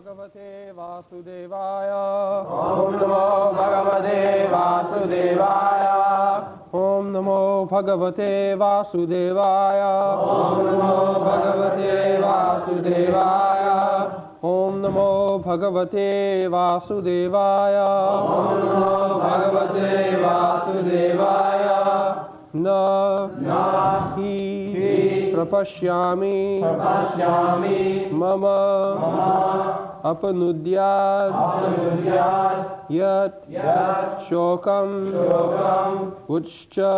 Bhagavate Vasudevaya. Om Namo Bhagavate Vasudevaya. Om Namo Bhagavate Vasudevaya. Om Namo Bhagavate Vasudevaya. Om Namo Bhagavate Vasudevaya. Om Namo Bhagavate Vasudevaya. Na hi prapashyami mama apanudyat yat shokam uchcha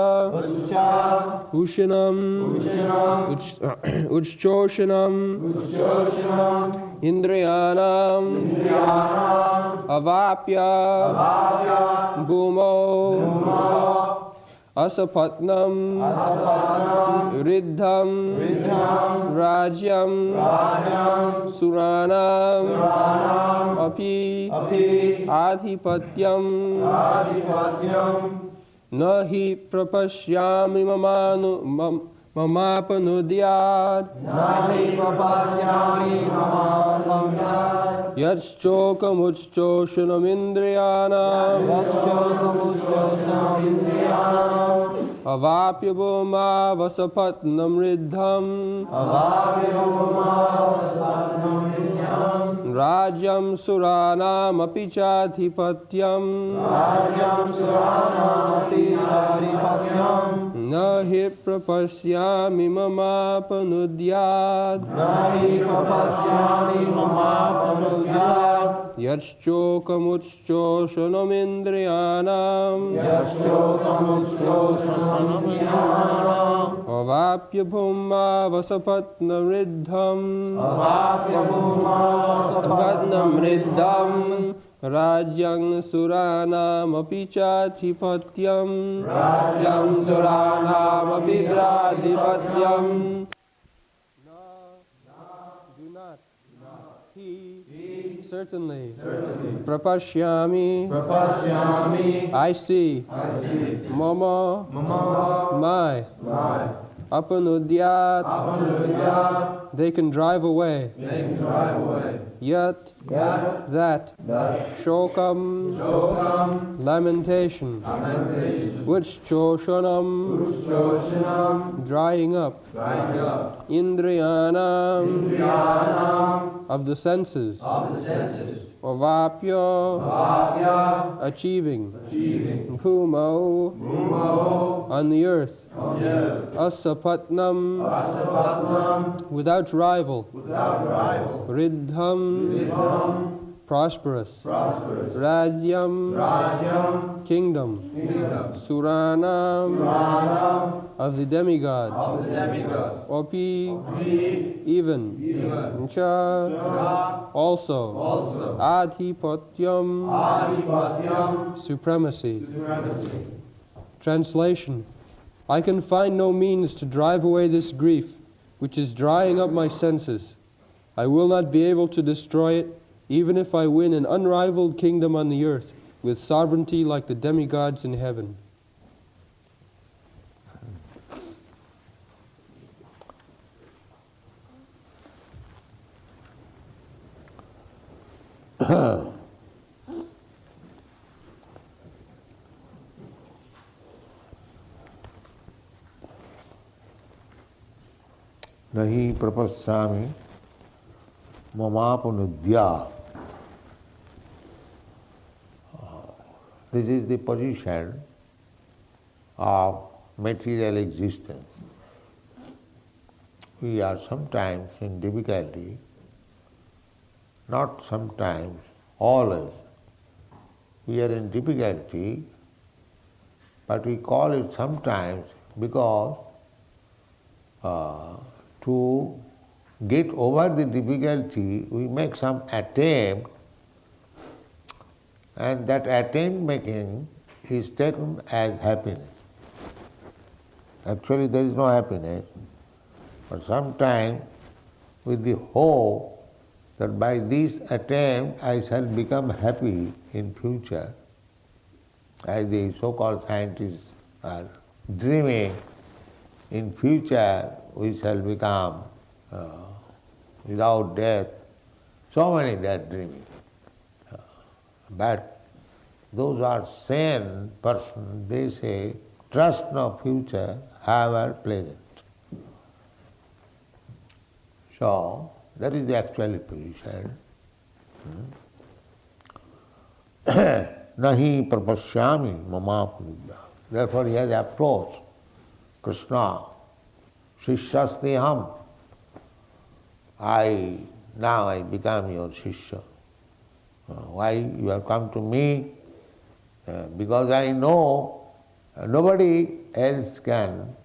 ushinam uchchoshinam indriyanam avapya bhumo asapatnam riddham rajyam suranam api adhipatyam nahi prapashyami mamapanudyat yachchokamuchchoshanam indriyanam avapya bhuma vasapatnam riddham rajyam suranam api chadhipatyam nahi prapashyami mamapanudyat yachchokamuchchoshanam indriyanam avapya bhuma vasapatnam riddham rajyam suranam api chadhipatyam do not he certainly prapashyami I see mama my apanudyat they can drive away yet that shokam lamentation uchchoshanam drying up indriyanam of the senses avapya achieving bhumo on the earth asapatnam without rival riddham prosperous rajyam kingdom suranam of the demigods api even cha also adhipatyam supremacy. Translation: I can find no means to drive away this grief which is drying up my senses. I will not be able to destroy it, even if I win an unrivaled kingdom on the earth, with sovereignty like the demigods in heaven. Nahi prapashyami mamapanudya. This is the position of material existence. We are sometimes in difficulty, not sometimes, always. We are in difficulty, but we call it sometimes because to get over the difficulty, we make some attempt, and that attempt making is taken as happiness. Actually, there is no happiness, but sometimes with the hope that by this attempt I shall become happy in future, as the so-called scientists are dreaming, in future we shall become without death. So many they are dreaming. But those who are sane persons, they say, trust no future, however pleasant. So, that is the actual position. Nahi prapashyami mamapuruddha. Therefore he has approached Krishna. Shishyasteham. Now I become your Shishya. Why you have come to me? Because I know nobody else can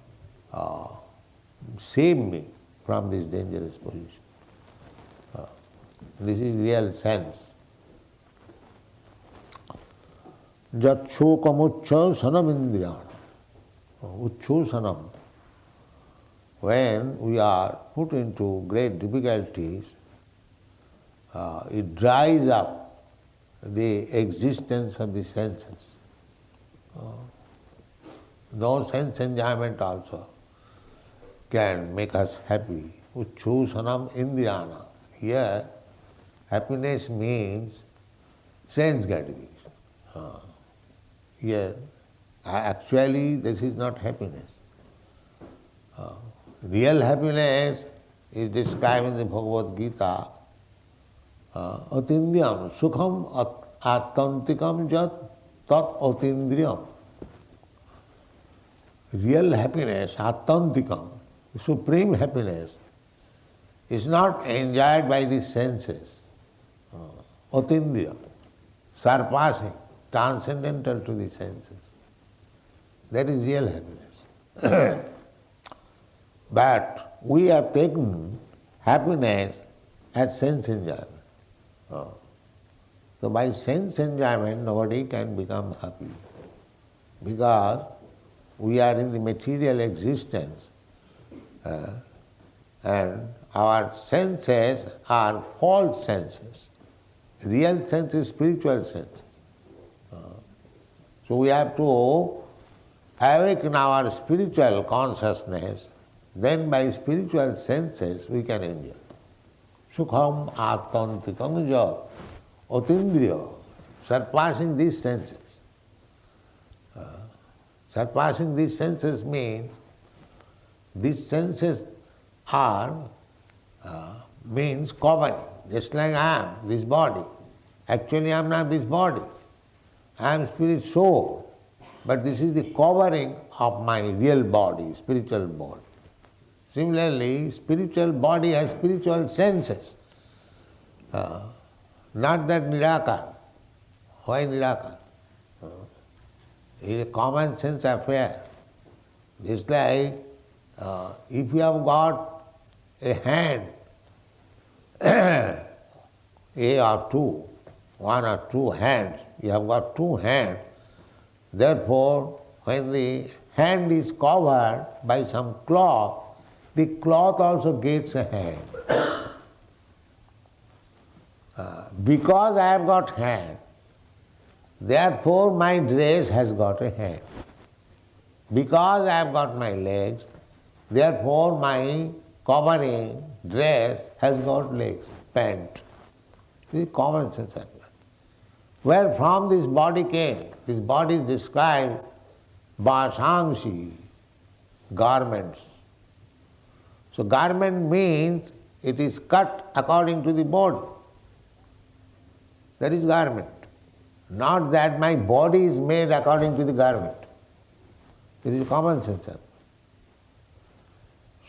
save me from this dangerous position. This is real sense. Jatsokamucchasanam indriyana. Ucchosanam. When we are put into great difficulties, it dries up the existence of the senses. No sense enjoyment also can make us happy. Ucchosanam indriyana. Here, happiness means sense gratification. Here, actually this is not happiness. Real happiness is described in the Bhagavad Gita. Atindriyam sukham attantikam jat tat atindriyam. Real happiness, attantikam, supreme happiness, is not enjoyed by the senses. Atindriyam, surpassing, transcendental to the senses. That is real happiness. But we have taken happiness as sense enjoyment. So by sense enjoyment nobody can become happy, because we are in the material existence and our senses are false senses. Real sense is spiritual sense. So we have to awaken our spiritual consciousness, then by spiritual senses we can enjoy. Sukham atmantikam jat atindriya, surpassing these senses. Surpassing these senses means these senses are means covering, just like I am this body. Actually I am not this body. I am spirit soul, but this is the covering of my real body, spiritual body. Similarly, spiritual body has spiritual senses. Not that Nirakar. Why Nirakar? It is a common sense affair. Just like if you have got a hand, a or two, one or two hands, you have got two hands. Therefore, when the hand is covered by some cloth, the cloth also gets a hand. Because I have got hand, therefore my dress has got a hand. Because I have got my legs, therefore my covering dress has got legs, pant. This is common sense. Where from this body came? This body is described Bhashangshi, garments. So garment means it is cut according to the body. That is garment. Not that my body is made according to the garment. It is common sense.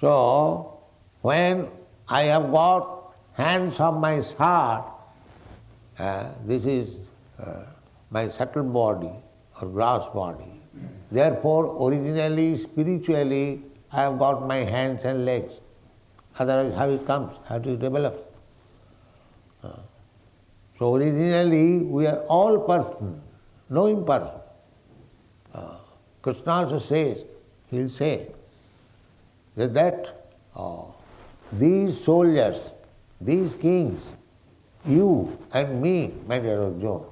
So when I have got hands of my heart, this is my subtle body or gross body. Therefore, originally, spiritually, I have got my hands and legs. Otherwise, how it comes? How to develop? So originally, we are all person, no imperson. Krishna also says, he will say that these soldiers, these kings, you and me, my dear Arjuna,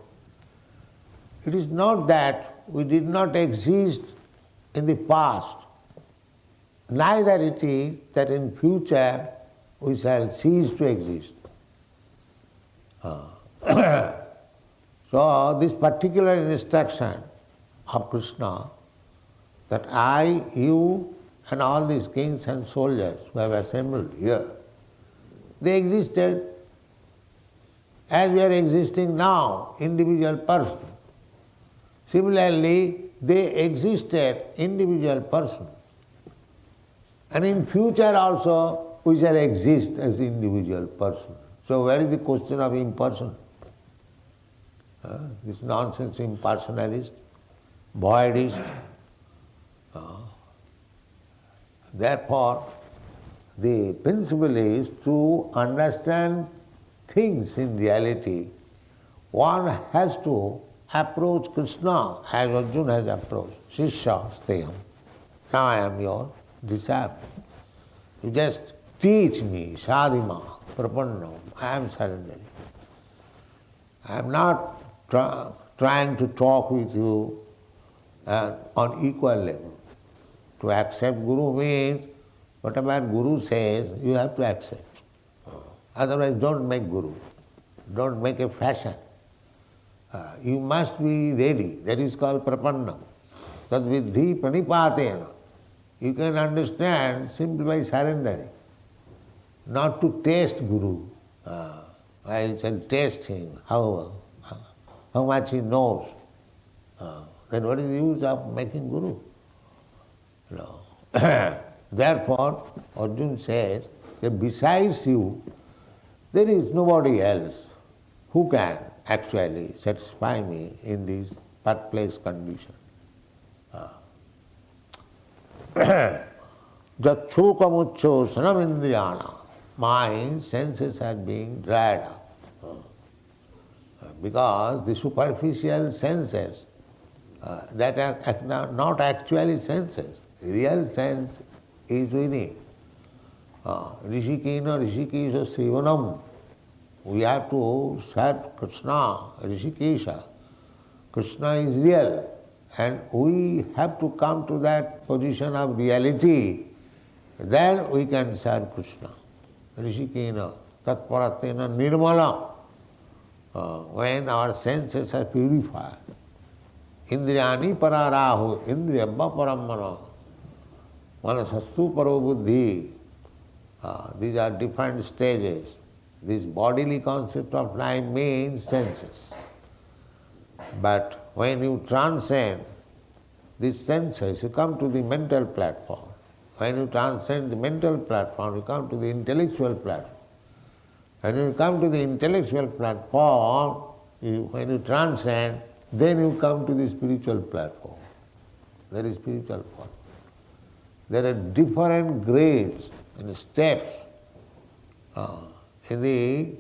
it is not that we did not exist in the past, neither it is that in future we shall cease to exist. So this particular instruction of Krishna, that I, you and all these kings and soldiers who have assembled here, they existed as we are existing now, individual person. Similarly, they existed individual person. And in future also we shall exist as individual person. So where is the question of impersonal? This nonsense impersonalist, voidist. Therefore, the principle is to understand things in reality. One has to approach Krishna as Arjuna has approached. Shishya stayam. Now I am your disciple. You just teach me, sadhima, prapanna. I am surrendering. I am not trying to talk with you on equal level. To accept Guru means whatever Guru says, you have to accept. Otherwise, don't make Guru. Don't make a fashion. You must be ready. That is called prapanna. Tad vidhi pranipatena. You can understand simply by surrendering. Not to taste Guru. I shall taste him, how much he knows. Then what is the use of making Guru? No. Therefore, Arjuna says that besides you, there is nobody else who can actually satisfy me in this birthplace condition. Jatchokamucho sanamindriyana. My senses are being dried up. Because the superficial senses, that are not actually senses, real sense is within. Rishikena Rishikesha Sevanam. We have to serve Krishna, Rishikesha. Krishna is real, and we have to come to that position of reality. Then we can serve Krishna. Rishikena Tatparatena Nirmala. When our senses are purified. Indriyani pararahu, indriyabba parammana. Manasastu paro buddhi. These are different stages. This bodily concept of life means senses. But when you transcend these senses, you come to the mental platform. When you transcend the mental platform, you come to the intellectual platform. When you come to the intellectual platform, when you transcend, then you come to the spiritual platform. That is spiritual form. There are different grades and steps in the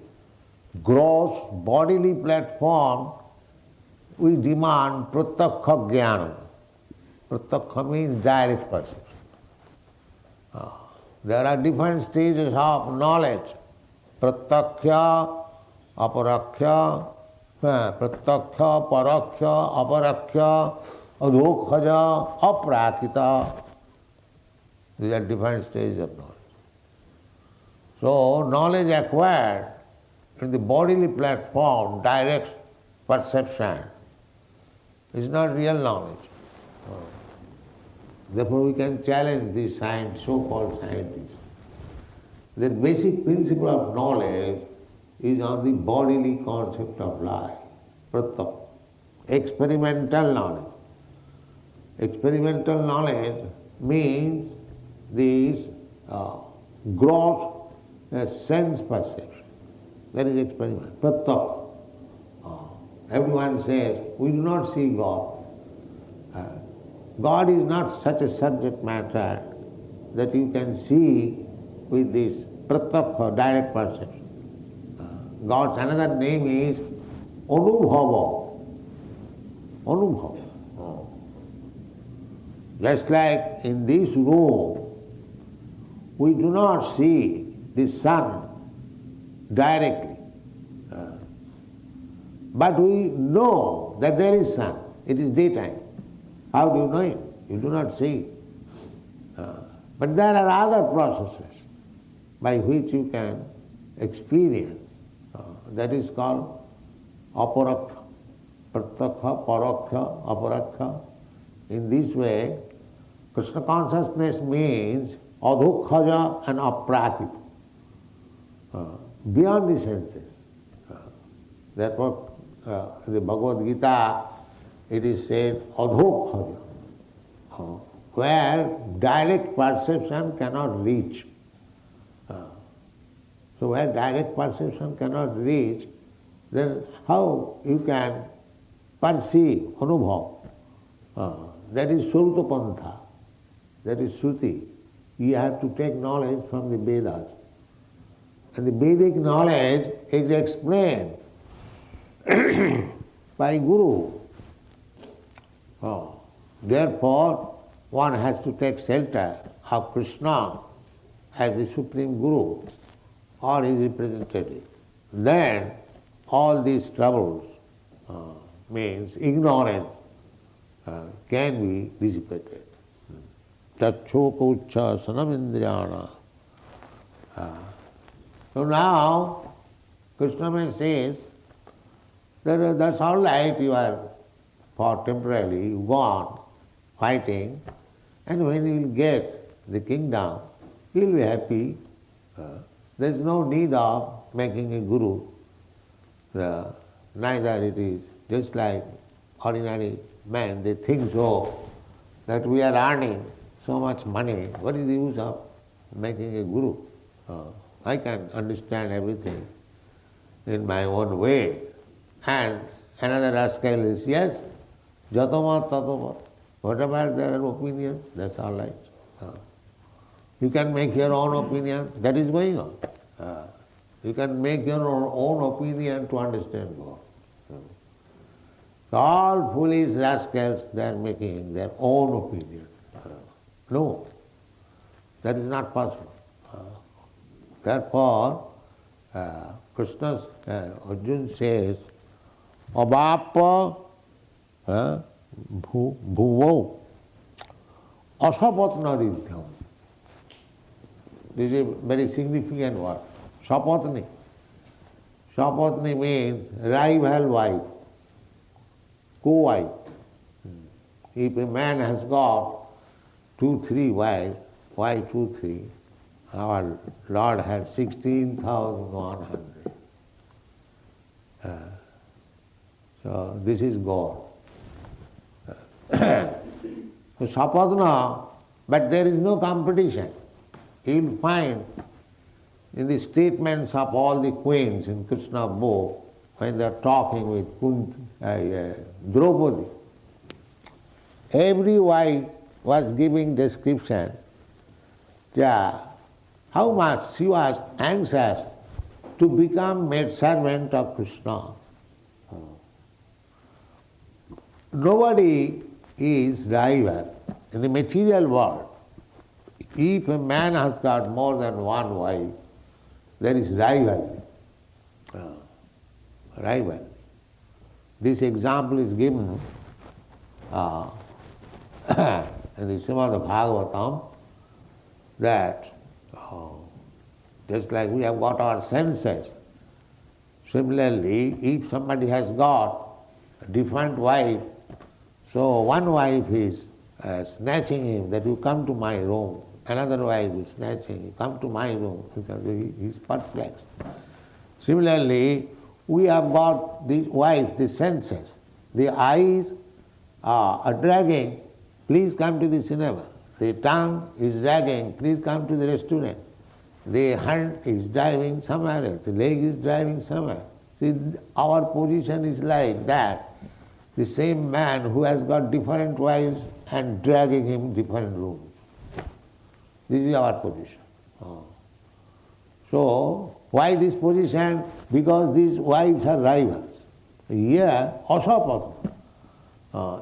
gross bodily platform. We demand pratyakha jnana. Pratyakha means direct perception. There are different stages of knowledge. Pratyakha, aparakha, pratyakha, parakha, aparakha, adhokhaja, aprakita. These are different stages of knowledge. So, knowledge acquired in the bodily platform, direct perception, is not real knowledge. Therefore, we can challenge these so-called scientists. The basic principle of knowledge is on the bodily concept of life, pratyakha, experimental knowledge. Experimental knowledge means this gross sense perception. That is experiment, pratyakha. Everyone says, we do not see God. God is not such a subject matter that you can see with this pratyakha, direct perception. God's another name is Anubhava. Anubhava. Just like in this room, we do not see the sun directly. But we know that there is sun. It is daytime. How do you know it? You do not see it. But there are other processes by which you can experience That is called aparaksha. Pratyaksha, paraksha, aparaksha. In this way, Krishna consciousness means adhokhaja and aprakita, beyond the senses. Therefore, in the Bhagavad Gita, it is said adhokhaja, where direct perception cannot reach. So where direct perception cannot reach, then how you can perceive, anubhav? That is Suruta Pantha, that is Shruti. You have to take knowledge from the Vedas. And the Vedic knowledge is explained by Guru. Therefore, one has to take shelter of Krishna as the Supreme Guru or his representative. Then all these troubles, means ignorance, can be dissipated. Tachokucha sanamindriyana. So now, Krishna says that that's all right, you are for temporarily, you go on fighting, and when you will get the kingdom, you will be happy. There is no need of making a guru. Neither it is just like ordinary man, they think so, that we are earning so much money. What is the use of making a guru? I can understand everything in my own way. And another rascal is, yes, jatama tatama, whatever their opinion, that's all right. You can make your own opinion, that is going on. You can make your own opinion to understand God. So all foolish rascals, they are making their own opinion. No, that is not possible. Therefore, Krishna, Arjuna says, Abhapa bhuvo asapatnaridhyam. This is a very significant word. Sapatni. Sapatni means rival wife, co-wife. If a man has got 2, 3 wives, why 2, 3? Our Lord had 16,100. So this is God. So Sapadna, but there is no competition. You will find in the statements of all the queens in Krishna book, when they are talking with Draupadi, every wife was giving description how much she was anxious to become maidservant of Krishna. Nobody is rival in the material world. If a man has got more than one wife, there is rivalry. Rivalry. This example is given in the Srimad Bhagavatam, that just like we have got our senses, similarly, if somebody has got a different wife, so one wife is snatching him, that you come to my room. Another wife is snatching him, come to my room, because he is perplexed. Similarly, we have got these wives, the senses. The eyes are dragging, please come to the cinema. The tongue is dragging, please come to the restaurant. The hand is driving somewhere else, the leg is driving somewhere. See, our position is like that. The same man who has got different wives and dragging him different rooms. This is our position. So, why this position? Because these wives are rivals. Here, asapatna.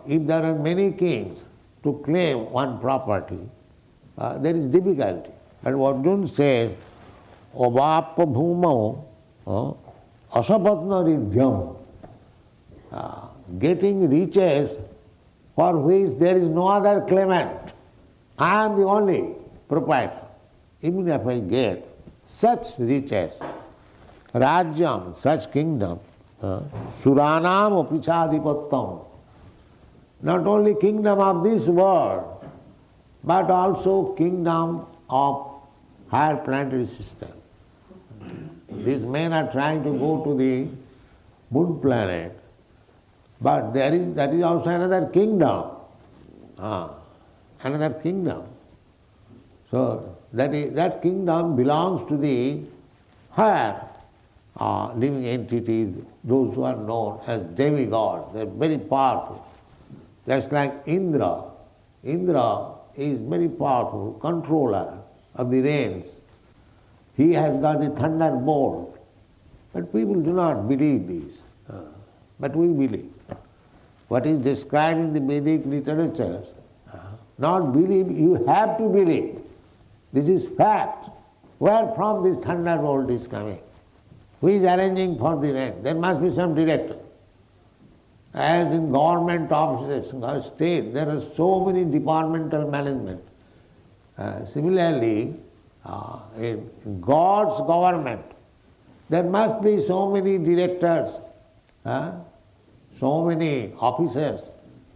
If there are many kings to claim one property, there is difficulty. And Arjuna says, Obapa bhumau asapatna ridhyam. Getting riches for which there is no other claimant. I am the only proprietor. Even if I get such riches, Rajyam, such kingdom, Suranam apichadipattam. Not only kingdom of this world, but also kingdom of higher planetary system. These men are trying to go to the moon planet, but that is also another kingdom. Another kingdom. So that kingdom belongs to the higher living entities, those who are known as demigods. They are very powerful. Just like Indra. Indra is very powerful controller of the rains. He has got the thunderbolt. But people do not believe this. But we believe. What is described in the Vedic literatures, not believe, you have to believe. This is fact. Where from this thunderbolt is coming? Who is arranging for the rain? There must be some director. As in government offices, state, there are so many departmental management. Similarly, in God's government, there must be so many directors, so many officers.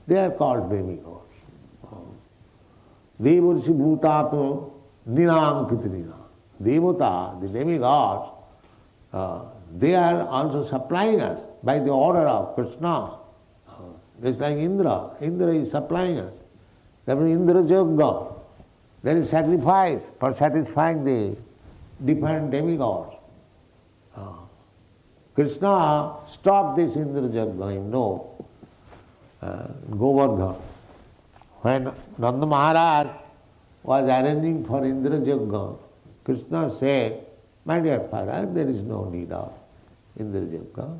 They are called demigods. Devarsi bhutato ninam kitrina. Devata, the demigods, they are also supplying us by the order of Krishna. Just like Indra. Indra is supplying us. That means Indra Yajna. There is sacrifice for satisfying the different demigods. Krishna stopped this Indra Yajna, you know, Govardhan. When Nanda Maharaj was arranging for Indra Yajna, Krishna said, "My dear father, there is no need of Indra Yajna."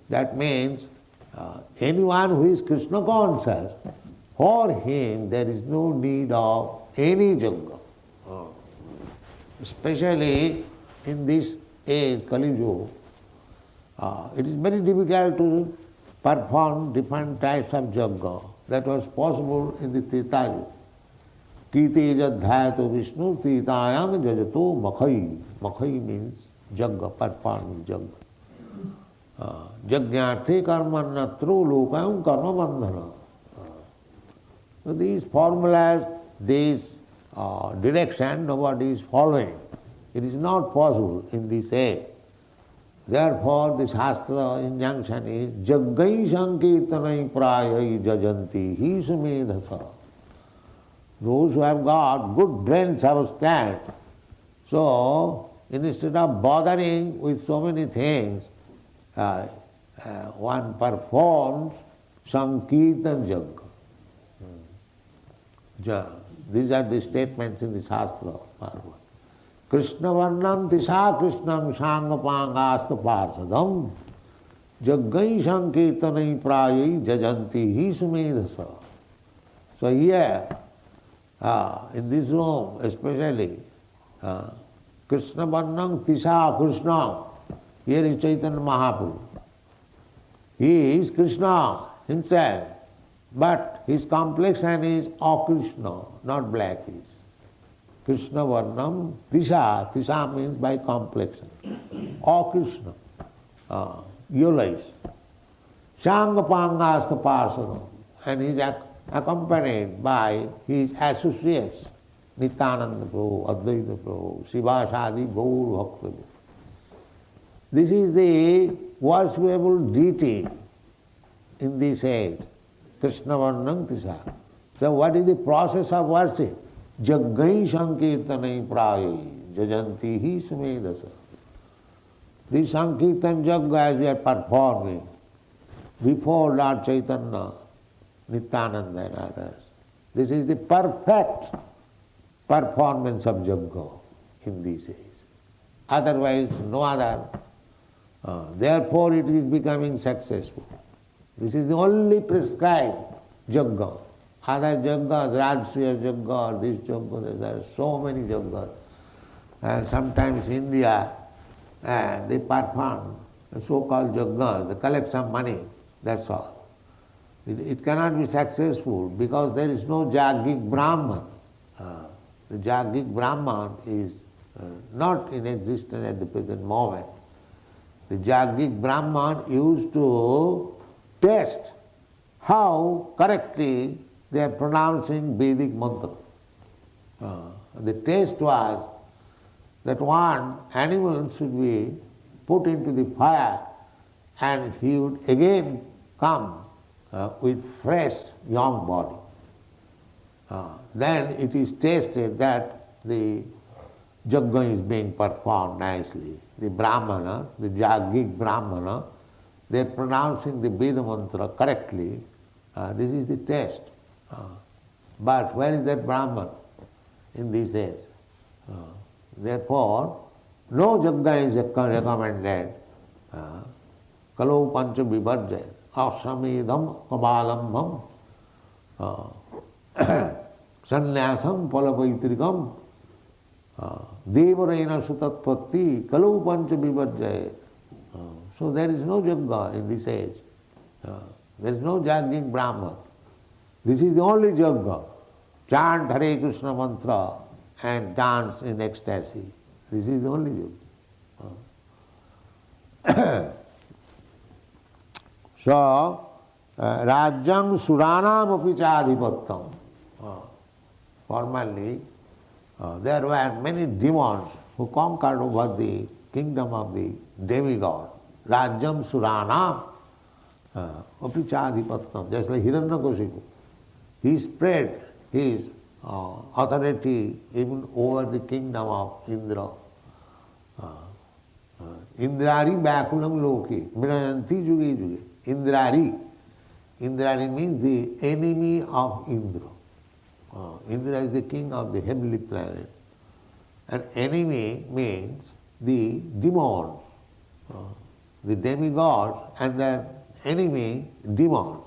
That means anyone who is Krishna conscious, for him there is no need of any yajna. Especially in this age, Kali Yuga, it is very difficult to perform different types of yajna. That was possible in the Treta Yuga. Kite jadhyato Vishnu tritayam jajato makhai. Makhai means yajna, performing yajna. Jagnarthe karmanatro lokayam karma bandhana. So these formulas, this direction, nobody is following. It is not possible in this age. Therefore, the Shastra injunction is Jaggai Sankirtanai Prayai Jajanti Hi Sumedhasa. Those who have got good brain substance, so instead of bothering with so many things, one performs Sankirtan Yajna. These are the statements in the Shastra. Krishna Varnam Tisha Krishnam Sangapangasta Parsadam Jaggai Sankirtanai Prayai Jajanti Hi Sumedhasa. So here, in this room especially, Krishna Varnam Tisha Krishna. Here is Chaitanya Mahaprabhu. He is Krishna himself, but his complexion is Krishna, not black. Krishna Varnam Tisha. Tisha means by complexion. Krishna. Yellow eyes. Shangapangasta Parsanam. And he is accompanied by his associates, Nityananda Prabhu, Advaita Prabhu, Sivasadi, Gaur Bhakta. This is the worshipable deity in this age, Krishna Varnam Tisha. So what is the process of worship? Jaggai Sankirtanai Prayai Jajanti Hi Sumedhasa. This Sankirtan Jagga as we are performing before Lord Chaitanya, Nityananda and others. This is the perfect performance of Jagga in this age. Otherwise, no other. Therefore, it is becoming successful. This is the only prescribed Jagga. Other Jaggas, Rajsriya Jagga, this Jagga, there are so many Jaggas. And sometimes India, they perform so-called Jaggas, they collect some money, that's all. It cannot be successful because there is no Jaggic Brahman. The Jaggic Brahman is not in existence at the present moment. The Jagdik Brahman used to test how correctly they are pronouncing Vedic mantra. The test was that one animal should be put into the fire and he would again come with fresh young body. Then it is tested that the yajna is being performed nicely. The Brahmana, the Jagdik Brahmana, they are pronouncing the Veda mantra correctly. This is the test. But where is that Brahman in this age? Therefore, no yajna is recommended. Kalau pancha vibharjaya, asamedham kabalambham, sannyasam palapaitrikam, devarena sutatpatti, kalau pancha vibharjaya. So there is no yajna in this age. There is no Jagdik Brahman. This is the only yajna. Chant Hare Krishna mantra and dance in ecstasy. This is the only yajna. So, Rajyam Suranam api chadhipattam. Formerly, there were many demons who conquered over the kingdom of the demigod. Rajyam Suranam api chadhipattam. Just like Hiranyakashipu. He spread his authority even over the kingdom of Indra. Indrari Bakulam Loki, Mirayanti Juge Juge. Indrari. Indrari means the enemy of Indra. Indra is the king of the heavenly planet. And enemy means the demons, the demigods and their enemy demons.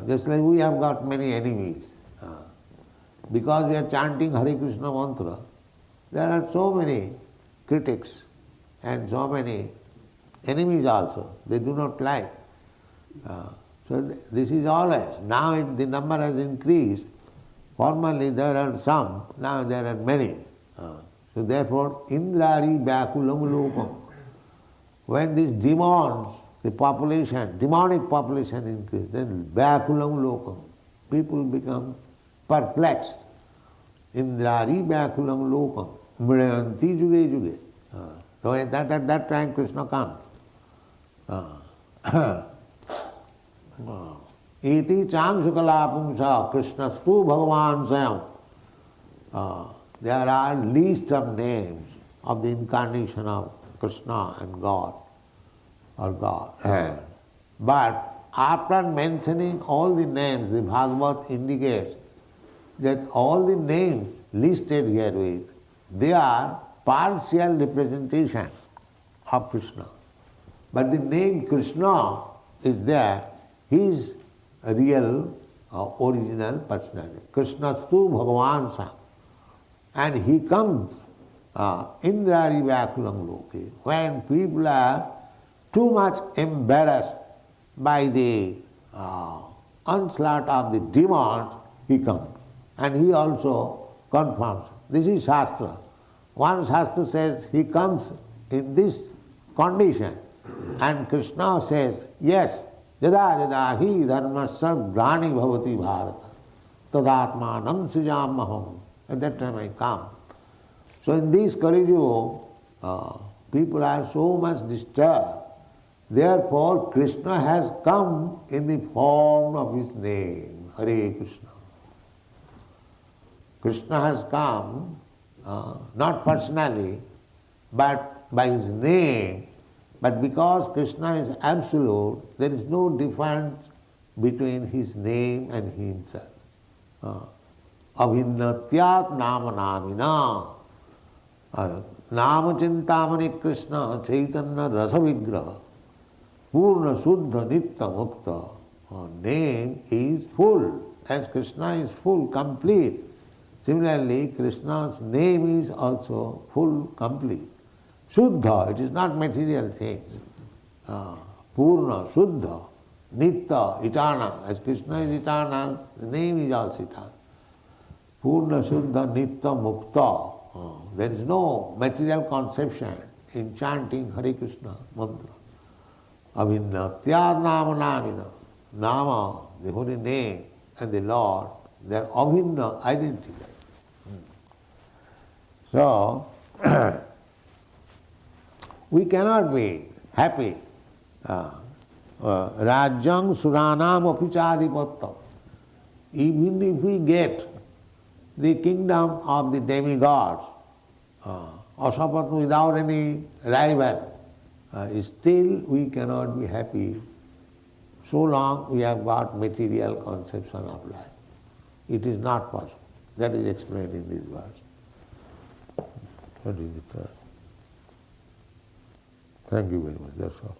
Just like we have got many enemies. Because we are chanting Hare Krishna mantra, there are so many critics and so many enemies also. They do not like. So this is always. Now the number has increased. Formerly there are some, now there are many. So therefore, Indrari Bakulam Lokam. When these demons, the population, demonic population increase, then Bakulam Lokam, people become perplexed. Indrari Bakulam Lokam, Mriyanti Juge Juge. So at that time Krishna comes. Iti cham sukala pumsa Krishnastu Bhagavan Sayam. There are list of names of the incarnation of Krishna and God or God. But after mentioning all the names, the Bhagavad indicates that all the names listed herewith, they are partial representation of Krishna. But the name Krishna is there, he is a real original personality. Krishnastu Bhagavan Sam. And he comes Indrari Vakulam Loke. When people are too much embarrassed by the onslaught of the demons, he comes. And he also confirms. This is Shastra. One Shastra says he comes in this condition. And Krishna says, yes, yada yada hi dharmasya grani bhavati bharata tadatmanam srijamaham. At that time I come. So in this Kali Yuga, people are so much disturbed. Therefore Krishna has come in the form of his name, Hare Krishna. Krishna has come not personally, but by his name. But because Krishna is absolute, there is no difference between his name and himself. Abhinnatyat nama namina. Nama chintamani Krishna chaitanya rasa vigraha. Purna suddha nitta mukta. Name is full. As Krishna is full, complete. Similarly, Krishna's name is also full, complete. Suddha, it is not material things. Purna, Suddha, Nitya, eternal. As Krishna is eternal, the name is also eternal. Purna, Suddha, Nitya, Mukta. There is no material conception in chanting Hare Krishna mantra. Abhinnatyad nama namina. Nama, the holy name, and the Lord, they are abhinna, identical. So, we cannot be happy. Rajyang suranam apichadipattam. Even if we get the kingdom of the demigods, Asapatma without any rival, still we cannot be happy so long we have got material conception of life. It is not possible. That is explained in this verse. What is it? Thank you very much. That's all.